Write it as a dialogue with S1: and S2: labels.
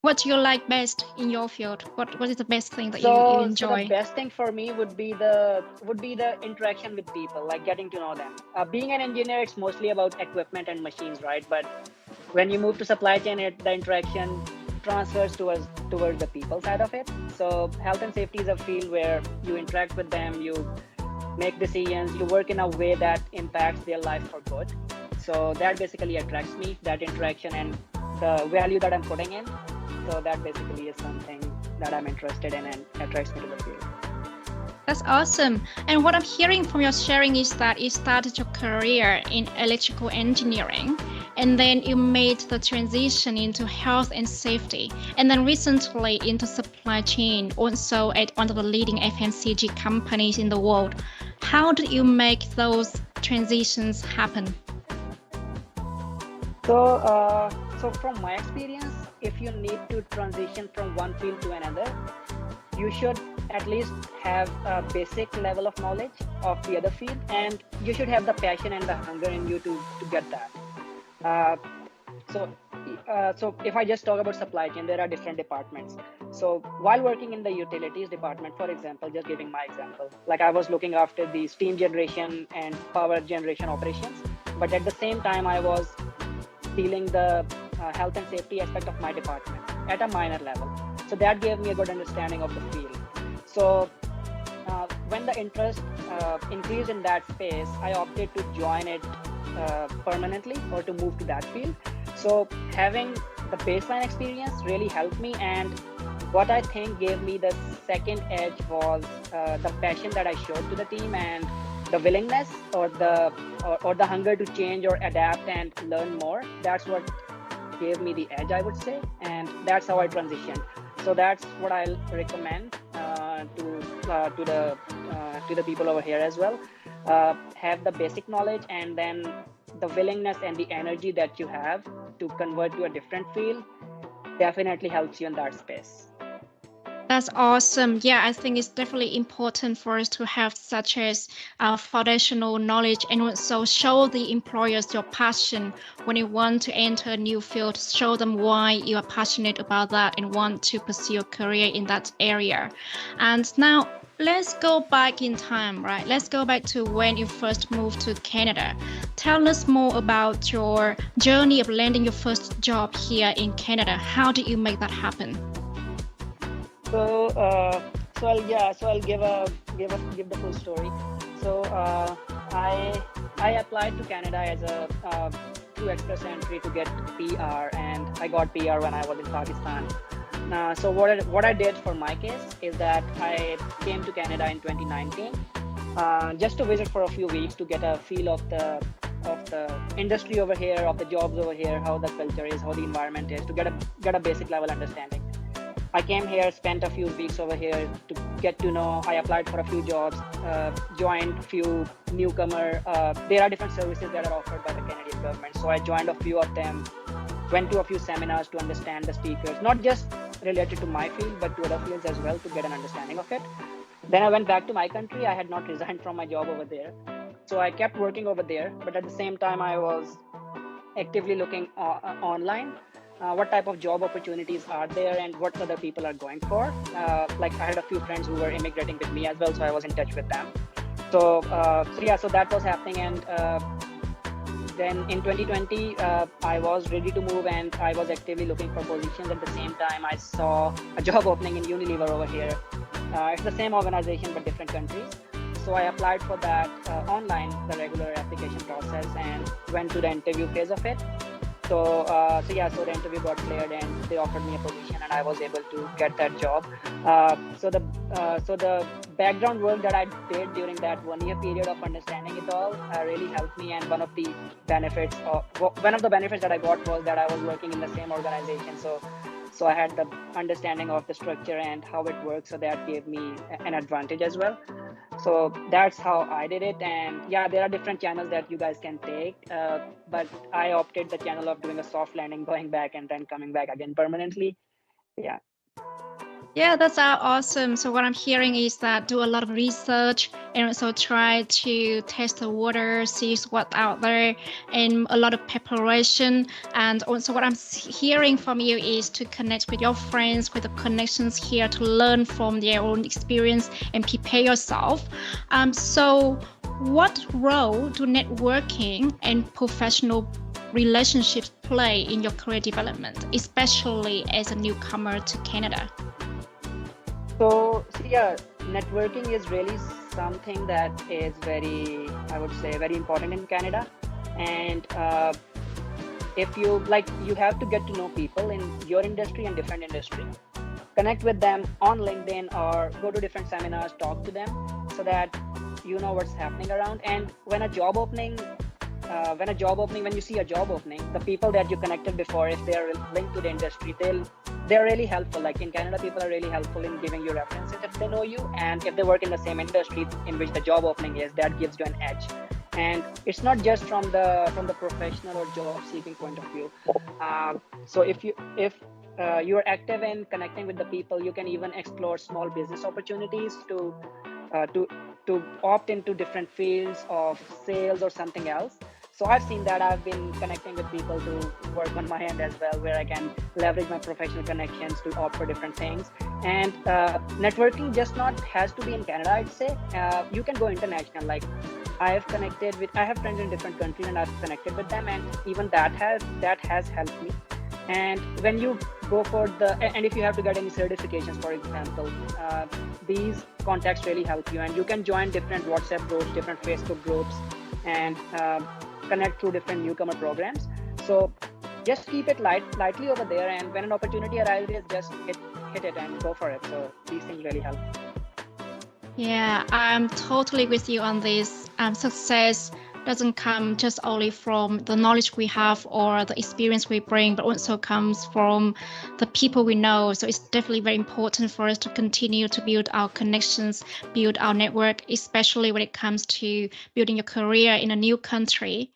S1: What do you like best in your field? What is the best thing that you
S2: So the
S1: enjoy?
S2: best thing for me would be the interaction with people, like getting to know them. Being an engineer, it's mostly about equipment and machines, right? But when you move to supply chain, the interaction transfers towards the people side of it. So health and safety is a field where you interact with them, you make decisions, you work in a way that impacts their life for good. So that basically attracts me, that interaction and the value that I'm putting in. So that basically is something that I'm interested in and attracts me to the field.
S1: That's awesome. And what I'm hearing from your sharing is that you started your career in electrical engineering and then you made the transition into health and safety and then recently into supply chain, also at one of the leading FMCG companies in the world. How did you make those transitions happen?
S2: So from my experience, if you need to transition from one field to another, you should at least have a basic level of knowledge of the other field, and you should have the passion and the hunger in you to get that. Uh, so, so if I just talk about supply chain, there are different departments. So while working in the utilities department, for example, just giving my example, like I was looking after the steam generation and power generation operations, but at the same time, I was dealing the health and safety aspect of my department at a minor level. So that gave me a good understanding of the field. So when the interest increased in that space, I opted to join it permanently or to move to that field. So having the baseline experience really helped me, and what I think gave me the second edge was the passion that I showed to the team and the willingness or the hunger to change or adapt and learn more. That's what gave me the edge, I would say, and that's how I transitioned. So that's what I'll recommend to the people over here as well. Have the basic knowledge, and then the willingness and the energy that you have to convert to a different field definitely helps you in that space.
S1: That's awesome. Yeah, I think it's definitely important for us to have such as foundational knowledge and also show the employers your passion when you want to enter a new field. Show them why you are passionate about that and want to pursue a career in that area. And now let's go back in time, right? Let's go back to when you first moved to Canada. Tell us more about your journey of landing your first job here in Canada. How did you make that happen?
S2: So, so I'll give the full story. So, I applied to Canada as a through express entry to get PR, and I got PR when I was in Pakistan. So what I did for my case is that I came to Canada in 2019, just to visit for a few weeks to get a feel of the industry over here, of the jobs over here, how the culture is, how the environment is, to get a basic level understanding. I came here, spent a few weeks over here to get to know. I applied for a few jobs, joined few newcomer. There are different services that are offered by the Canadian government. So I joined a few of them, went to a few seminars to understand the speakers, not just related to my field, but to other fields as well to get an understanding of it. Then I went back to my country. I had not resigned from my job over there. So I kept working over there, but at the same time, I was actively looking online what type of job opportunities are there and what other people are going for. Like I had a few friends who were immigrating with me as well, so I was in touch with them. So that was happening, and then in 2020, I was ready to move, and I was actively looking for positions. At the same time, I saw a job opening in Unilever over here. It's the same organization but different countries. So I applied for that online, the regular application process, and went to the interview phase of it. So the interview got cleared and they offered me a position, and I was able to get that job. So the background work that I did during that 1 year period of understanding it all really helped me. And one of the benefits that I got was that I was working in the same organization. So I had the understanding of the structure and how it works. So that gave me an advantage as well. So that's how I did it. And yeah, there are different channels that you guys can take, but I opted the channel of doing a soft landing, going back and then coming back again permanently. Yeah.
S1: Yeah, that's awesome. So what I'm hearing is that do a lot of research and also try to test the water, see what's out there, and a lot of preparation. And also what I'm hearing from you is to connect with your friends, with the connections here, to learn from their own experience and prepare yourself. So what role do networking and professional relationships play in your career development, especially as a newcomer to Canada?
S2: So yeah, networking is really something that is very, I would say, very important in Canada. And if you like, you have to get to know people in your industry and different industry. Connect with them on LinkedIn or go to different seminars, talk to them so that you know what's happening around. And when you see a job opening, the people that you connected before, if they're linked to the industry, they're really helpful. Like in Canada, people are really helpful in giving you references if they know you, and if they work in the same industry in which the job opening is, that gives you an edge. And it's not just from the professional or job seeking point of view. So if you are active in connecting with the people, you can even explore small business opportunities to opt into different fields of sales or something else. So I've seen that. I've been connecting with people to work on my end as well, where I can leverage my professional connections to opt for different things. And networking just not has to be in Canada, I'd say. You can go international. Like I have friends in different countries and I've connected with them, and even that has helped me. And when you go for and if you have to get any certifications, for example, these contacts really help you, and you can join different WhatsApp groups, different Facebook groups, and connect through different newcomer programs. So just keep it lightly over there, and when an opportunity arises, just hit it and go for it. So these things really help.
S1: Yeah, I'm totally with you on this. Success doesn't come just only from the knowledge we have or the experience we bring, but also comes from the people we know. So it's definitely very important for us to continue to build our connections, build our network, especially when it comes to building your career in a new country.